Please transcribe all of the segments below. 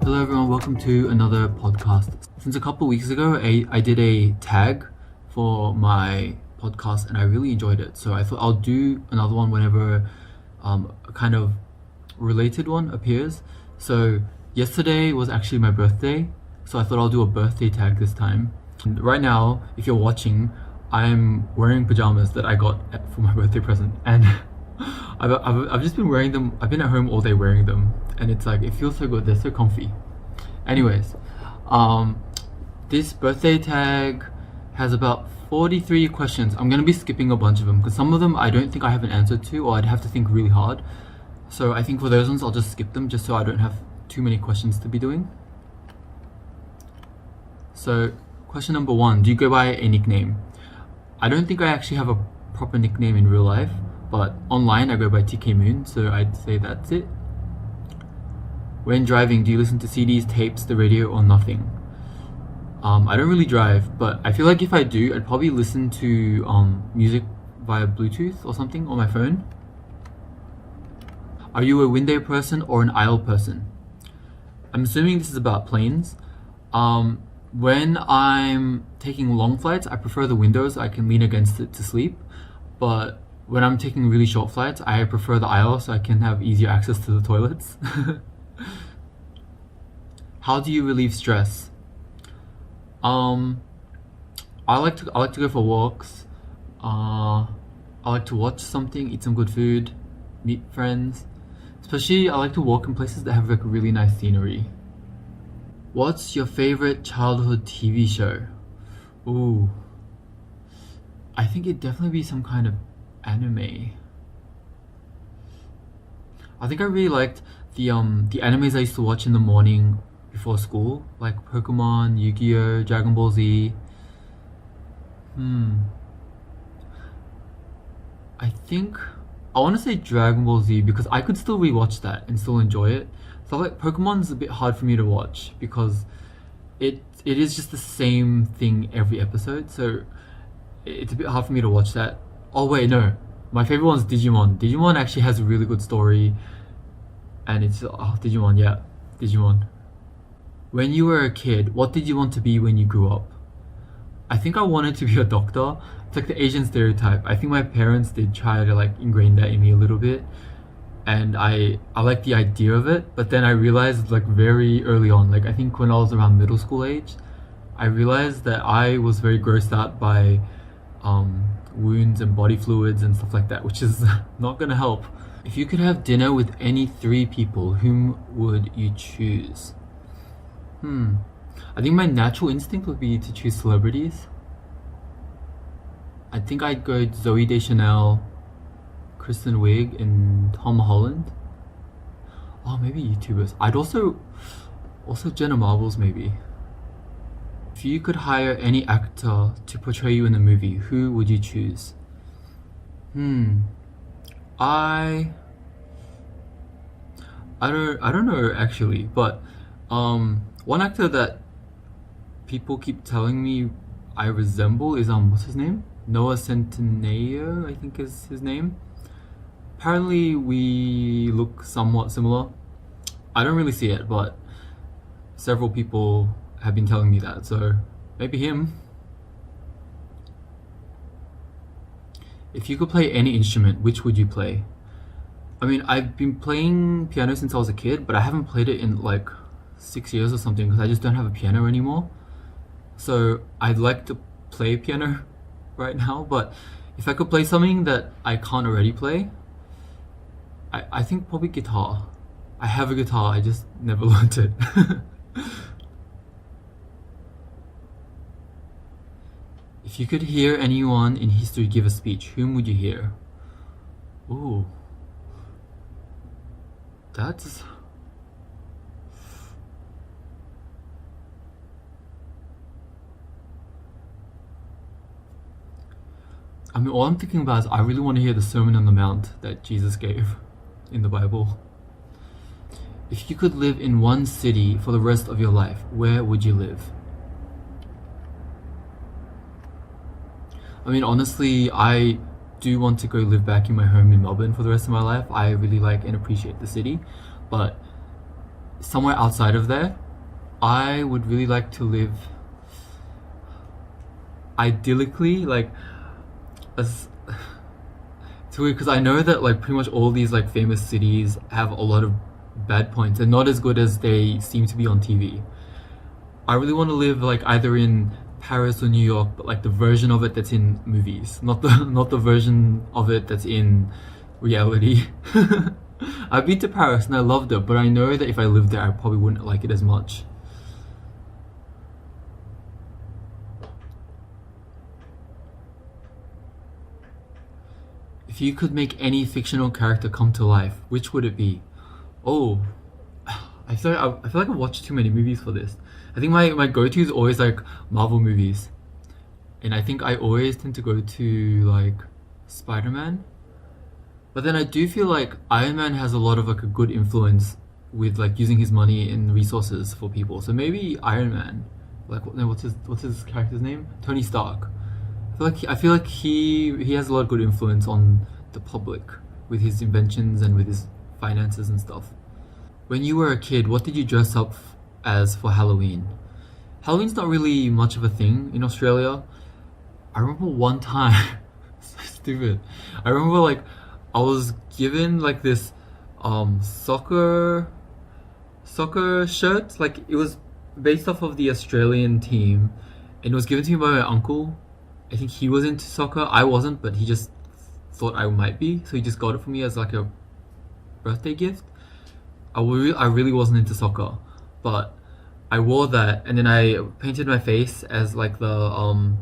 Hello everyone, welcome to another podcast. Since a couple of weeks ago, I did a tag for my podcast and I really enjoyed it. So I thought I'll do another one whenever a kind of related one appears. So yesterday was actually my birthday, so I thought I'll do a birthday tag this time. And right now, if you're watching, I'm wearing pajamas that I got for my birthday present, and I've just been wearing them. I've been at home all day wearing them, and it's like it feels so good. They're so comfy. Anyways, this birthday tag has about 43 questions. I'm gonna be skipping a bunch of them because some of them I don't think I have an answer to, or I'd have to think really hard. So I think for those ones I'll just skip them just so I don't have too many questions to be doing. So question number 1, do you go by a nickname? I don't think I actually have a proper nickname in real life, but online I go by TK Moon, so I'd say that's it. When driving, do you listen to CDs, tapes, the radio, or nothing? I don't really drive, but I feel like if I do, I'd probably listen to music via Bluetooth or something on my phone. Are you a window person or an aisle person? I'm assuming this is about planes. When I'm taking long flights, I prefer the windows. I can lean against it to sleep. But when I'm taking really short flights, I prefer the aisle so I can have easier access to the toilets. How do you relieve stress? I like to go for walks. I like to watch something, eat some good food, meet friends. Especially I like to walk in places that have like really nice scenery. What's your favorite childhood TV show? Ooh, I think it'd definitely be some kind of anime. I think I really liked the animes I used to watch in the morning before school, like Pokemon, Yu-Gi-Oh, Dragon Ball Z. I think I want to say Dragon Ball Z because I could still rewatch that and still enjoy it. So like Pokemon's a bit hard for me to watch because it is just the same thing every episode, so it's a bit hard for me to watch that. Oh wait, no. My favorite one's Digimon. Digimon actually has a really good story, and it's Digimon, yeah. Digimon. When you were a kid, what did you want to be when you grew up? I think I wanted to be a doctor. It's like the Asian stereotype. I think my parents did try to like ingrain that in me a little bit, and I like the idea of it, but then I realized like very early on, like I think when I was around middle school age, I realized that I was very grossed out by wounds and body fluids and stuff like that, which is not gonna help. If you could have dinner with any 3 people, whom would you choose? I think my natural instinct would be to choose celebrities. I think I'd go Zoe Deschanel, Kristen Wiig, and Tom Holland. Oh, maybe YouTubers. I'd also Jenna Marbles maybe. If you could hire any actor to portray you in a movie, who would you choose? I don't know actually, but one actor that people keep telling me I resemble is what's his name? Noah Centineo, I think is his name. Apparently we look somewhat similar. I don't really see it, but several people have been telling me that, so maybe him. If you could play any instrument, which would you play? I mean, I've been playing piano since I was a kid, but I haven't played it in like 6 years or something because I just don't have a piano anymore. So I'd like to play piano right now, but if I could play something that I can't already play, I think probably guitar. I have a guitar, I just never learned it. If you could hear anyone in history give a speech, whom would you hear? Ooh. That's... I mean, all I'm thinking about is I really want to hear the Sermon on the Mount that Jesus gave in the Bible. If you could live in one city for the rest of your life, where would you live? I mean, honestly, I do want to go live back in my home in Melbourne for the rest of my life. I really like and appreciate the city, but somewhere outside of there. I would really like to live idyllically, like as it's weird because I know that like pretty much all these like famous cities have a lot of bad points and not as good as they seem to be on TV. I really want to live like either in Paris or New York, but like the version of it that's in movies, not the not the version of it that's in reality. I've been to Paris and I loved it, but I know that if I lived there, I probably wouldn't like it as much. If you could make any fictional character come to life, which would it be? Oh, I feel like I've watched too many movies for this. I think my go-to is always like Marvel movies. And I think I always tend to go to like Spider-Man. But then I do feel like Iron Man has a lot of like a good influence with like using his money and resources for people. So maybe Iron Man. Like no, what's his character's name? Tony Stark. I feel like he has a lot of good influence on the public with his inventions and with his finances and stuff. When you were a kid, what did you dress up as for Halloween? Halloween's not really much of a thing in Australia. I remember one time, so stupid. I remember like I was given like this soccer shirt. Like it was based off of the Australian team, and it was given to me by my uncle. I think he was into soccer. I wasn't, but he just thought I might be, so he just got it for me as like a birthday gift. I really wasn't into soccer, but I wore that, and then I painted my face as like the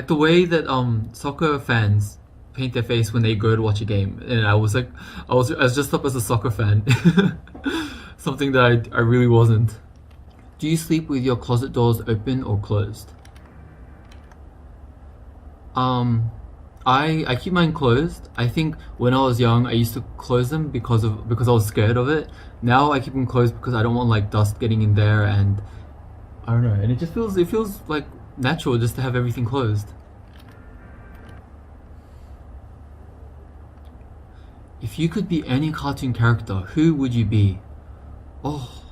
way that soccer fans paint their face when they go to watch a game, and I was like, I was just up as a soccer fan, something that I really wasn't. Do you sleep with your closet doors open or closed? I keep mine closed. I think when I was young, I used to close them because I was scared of it. Now I keep them closed because I don't want like dust getting in there, and I don't know. And it feels like natural just to have everything closed. If you could be any cartoon character, who would you be? Oh,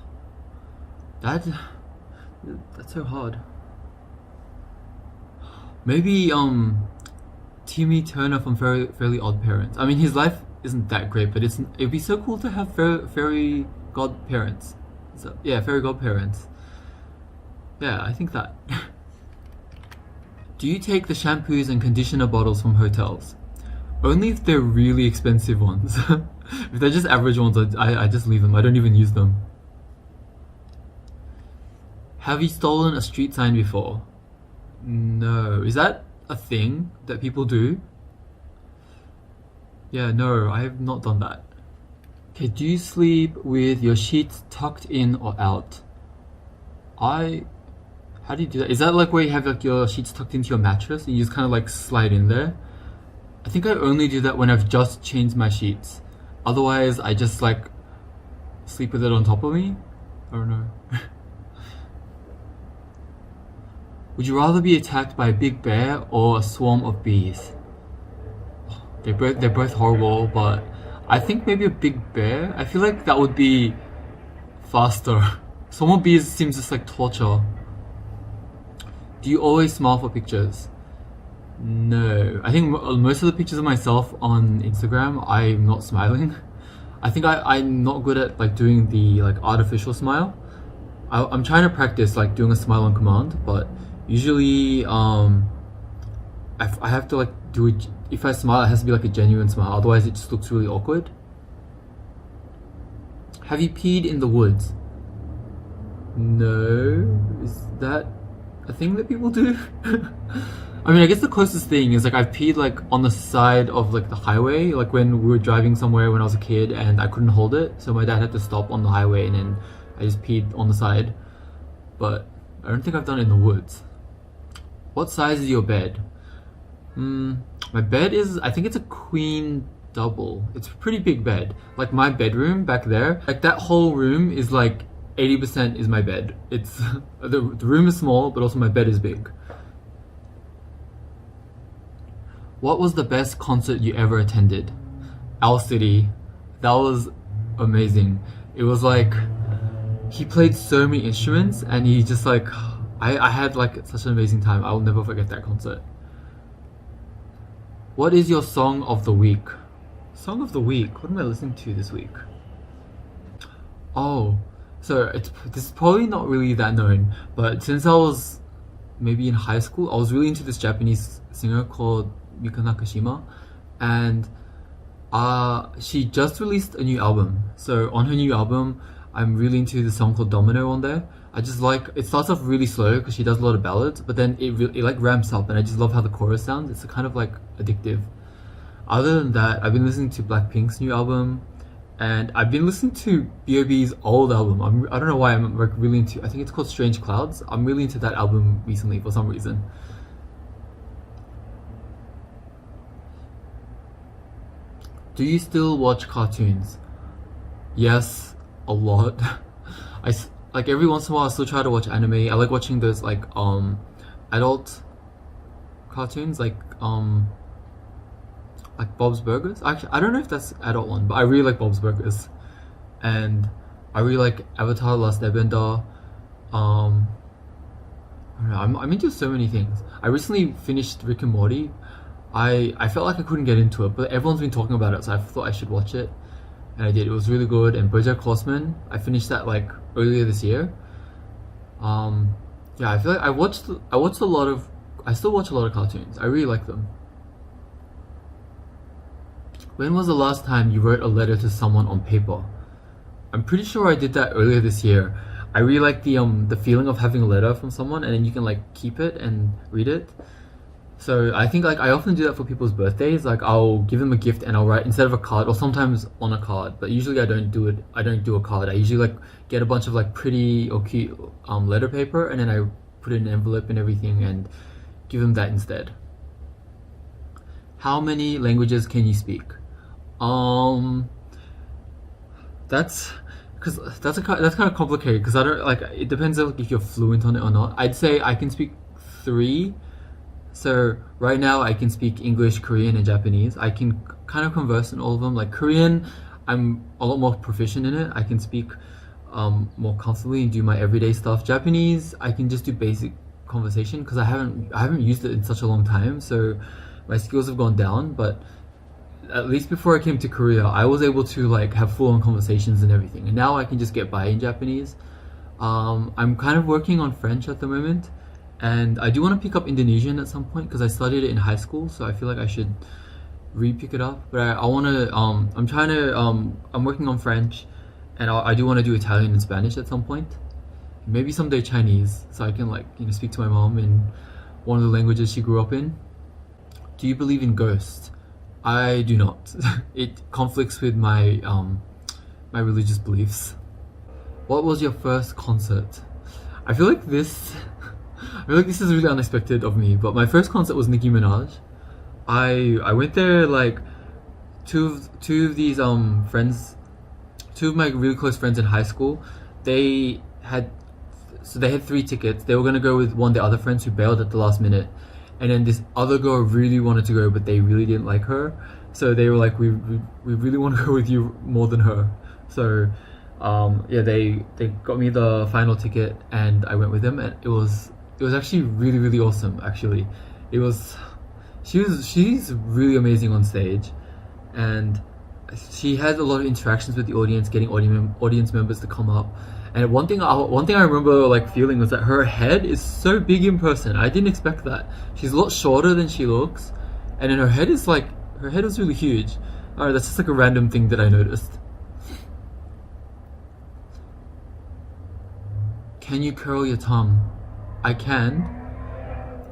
that that's so hard. Maybe Timmy Turner from Fairly Odd Parents. I mean, his life isn't that great, but it'd be so cool to have fairy godparents. So yeah, fairy godparents. Yeah, I think that. Do you take the shampoos and conditioner bottles from hotels? Only if they're really expensive ones. If they're just average ones, I just leave them. I don't even use them. Have you stolen a street sign before? No. Is that a thing that people do? Yeah, no, I have not done that. Okay, do you sleep with your sheets tucked in or out? How do you do that? Is that like where you have like your sheets tucked into your mattress and you just kind of like slide in there? I think I only do that when I've just changed my sheets. Otherwise, I just like sleep with it on top of me. I don't know. Would you rather be attacked by a big bear or a swarm of bees? They're both horrible, but I think maybe a big bear. I feel like that would be faster. Swarm of bees seems just like torture. Do you always smile for pictures? No. I think most of the pictures of myself on Instagram, I'm not smiling. I think I'm not good at like doing the like artificial smile. I'm trying to practice like doing a smile on command, but usually I have to like do it. If I smile, it has to be like a genuine smile, otherwise it just looks really awkward. Have you peed in the woods? No. Is that a thing that people do? I mean, I guess the closest thing is like I've peed like on the side of like the highway, like when we were driving somewhere when I was a kid and I couldn't hold it, so my dad had to stop on the highway and then I just peed on the side. But I don't think I've done it in the woods. What size is your bed? My bed is, I think it's a queen double. It's a pretty big bed. Like my bedroom back there, like that whole room is like 80% is my bed. It's the room is small, but also my bed is big. What was the best concert you ever attended? Owl City. That was amazing. It was like he played so many instruments, and he just like I had like such an amazing time. I will never forget that concert. What is your song of the week? Song of the week. What am I listening to this week? Oh, so this is probably not really that known, but since I was maybe in high school, I was really into this Japanese singer called Mika Nakashima, and she just released a new album. So on her new album, I'm really into the song called Domino on there. I just like it starts off really slow because she does a lot of ballads, but then it like ramps up, and I just love how the chorus sounds. It's kind of like addictive. Other than that, I've been listening to Blackpink's new album, and I've been listening to B.O.B's old album. I don't know why I'm like really into. I think it's called Strange Clouds. I'm really into that album recently for some reason. Do you still watch cartoons? Yes, a lot. Like every once in a while I still try to watch anime. I like watching those like adult cartoons like Bob's Burgers. Actually, I don't know if that's adult one, but I really like Bob's Burgers, and I really like Avatar: Last Airbender. Um, I don't know, I'm into so many things. I recently finished Rick and Morty. I felt like I couldn't get into it, but everyone's been talking about it, so I thought I should watch it, and I did. It was really good. And BoJack Horseman, I finished that like earlier this year. Um, yeah, I feel like I watched a lot of. I still watch a lot of cartoons. I really like them. When was the last time you wrote a letter to someone on paper? I'm pretty sure I did that earlier this year. I really like the feeling of having a letter from someone, and then you can like keep it and read it. So I think like I often do that for people's birthdays. Like I'll give them a gift and I'll write instead of a card, or sometimes on a card. But usually I don't do it. I don't do a card. I usually like get a bunch of like pretty or cute letter paper, and then I put it in an envelope and everything and give them that instead. How many languages can you speak? Um, that's because that's kind of complicated because I don't like it depends on like, if you're fluent on it or not. I'd say I can speak three. So right now I can speak English, Korean, and Japanese. I can kind of converse in all of them. Like Korean, I'm a lot more proficient in it. I can speak more comfortably and do my everyday stuff. Japanese, I can just do basic conversation because I haven't used it in such a long time. So my skills have gone down. But at least before I came to Korea, I was able to like have full-on conversations and everything. And now I can just get by in Japanese. I'm kind of working on French at the moment, and I do want to pick up Indonesian at some point because I studied it in high school. So I feel like I should re-pick it up. But I want to. I'm trying to. I'm working on French, and I do want to do Italian and Spanish at some point. Maybe someday Chinese, so I can like speak to my mom in one of the languages she grew up in. Do you believe in ghosts? I do not. It conflicts with my religious beliefs. What was your first concert? I feel like this. I feel like this is really unexpected of me, but my first concert was Nicki Minaj. I went there like two of these friends, two of my really close friends in high school. They had they had three tickets. They were gonna go with one of their other friends who bailed at the last minute, and then this other girl really wanted to go, but they really didn't like her. So they were like, we really want to go with you more than her. So yeah, they got me the final ticket, and I went with them, and it was actually really really awesome. Actually, it was she's really amazing on stage, and she had a lot of interactions with the audience, getting audience members to come up. And one thing I remember like feeling was that her head is so big in person. I didn't expect that. She's a lot shorter than she looks, and then her head was really huge. Alright, that's just like a random thing that I noticed. Can you curl your tongue? I can.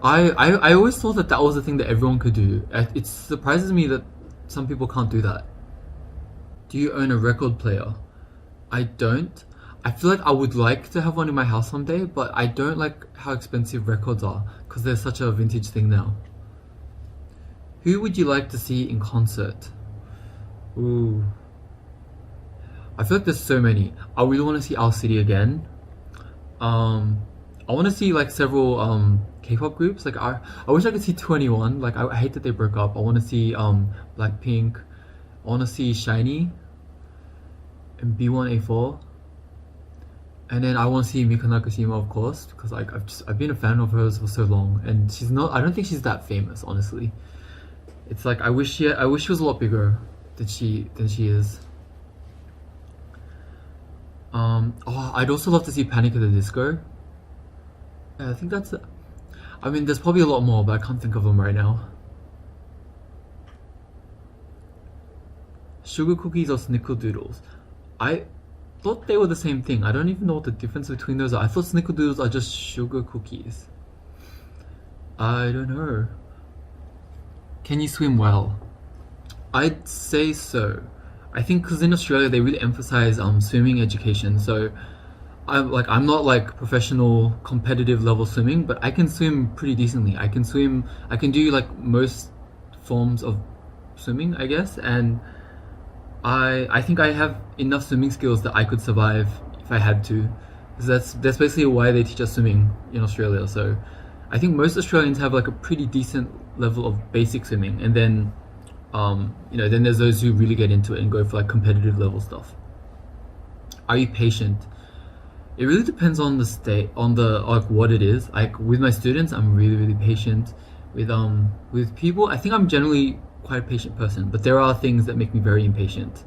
I always thought that was the thing that everyone could do. It surprises me that some people can't do that. Do you own a record player? I don't. I feel like I would like to have one in my house someday, but I don't like how expensive records are because they're such a vintage thing now. Who would you like to see in concert? Ooh. I feel like there's so many. I really want to see Our City again. I want to see like several K-pop groups. Like I wish I could see 21. Like I hate that they broke up. I want to see Blackpink. I want to see Shiny and B1A4. And then I want to see Mika Nakashima, of course, because like I've been a fan of hers for so long, and she's not. I don't think she's that famous, honestly. It's like I wish she was a lot bigger than she is. Oh, I'd also love to see Panic at the Disco. Yeah, I think that's it. I mean, there's probably a lot more, but I can't think of them right now. Sugar cookies or snickerdoodles? I thought they were the same thing. I don't even know what the difference between those are. I thought snickerdoodles are just sugar cookies. I don't know. Can you swim well? I'd say so. I think because in Australia they really emphasize swimming education. So I'm not like professional competitive level swimming, but I can swim pretty decently. I can swim. I can do like most forms of swimming, I guess, and I think I have enough swimming skills that I could survive if I had to. 'Cause that's basically why they teach us swimming in Australia. So I think most Australians have like a pretty decent level of basic swimming, and then then there's those who really get into it and go for like competitive level stuff. Are you patient? It really depends on the state, on the like what it is. Like with my students, I'm really patient. With people, I think I'm generally quite a patient person, but there are things that make me very impatient.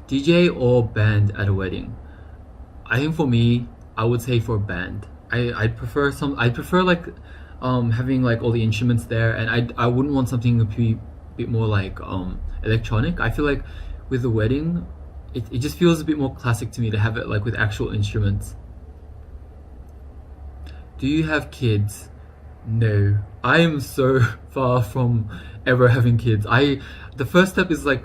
DJ or band at a wedding? I think for me, I would say for a band. I prefer like having like all the instruments there, and I wouldn't want something to be a bit more like electronic. I feel like with the wedding, it just feels a bit more classic to me to have it like with actual instruments. Do you have kids? No. I am so far from ever having kids. The first step is like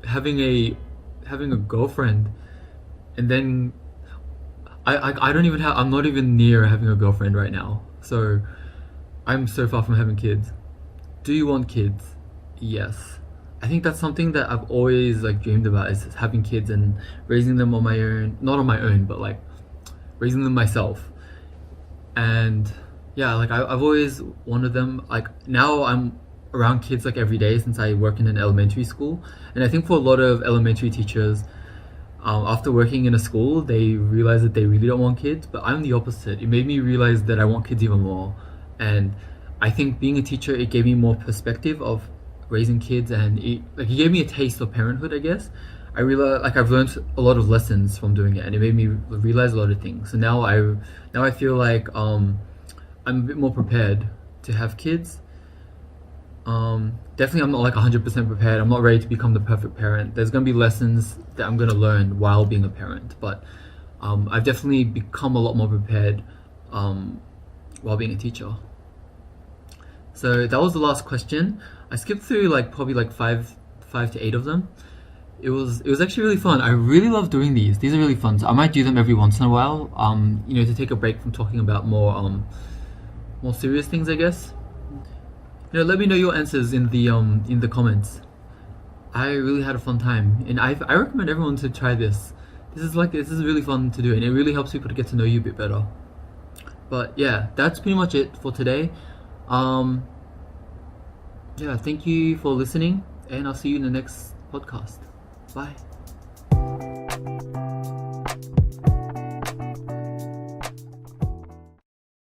having a girlfriend, and then I don't even have. I'm not even near having a girlfriend right now. So I'm so far from having kids. Do you want kids? Yes. I think that's something that I've always like dreamed about, is having kids and raising them on my own. Not on my own, but like raising them myself. And yeah, like I've always wanted them. Like now I'm around kids like every day since I work in an elementary school, and I think for a lot of elementary teachers, after working in a school, they realize that they really don't want kids. But I'm the opposite. It made me realize that I want kids even more, and I think being a teacher, it gave me more perspective of raising kids, and it gave me a taste of parenthood, I guess. I realized like I've learned a lot of lessons from doing it, and it made me realize a lot of things. So now I feel like I'm a bit more prepared to have kids. Definitely I'm not like 100% prepared. I'm not ready to become the perfect parent. There's going to be lessons that I'm going to learn while being a parent, but I've definitely become a lot more prepared while being a teacher. So that was the last question. I skipped through like probably like five to eight of them. It was actually really fun. I really love doing these. These are really fun. So I might do them every once in a while. To take a break from talking about more serious things, I guess. Let me know your answers in the comments. I really had a fun time, and I recommend everyone to try this. This is really fun to do, and it really helps people to get to know you a bit better. But yeah, that's pretty much it for today. Yeah, thank you for listening, and I'll see you in the next podcast. Bye.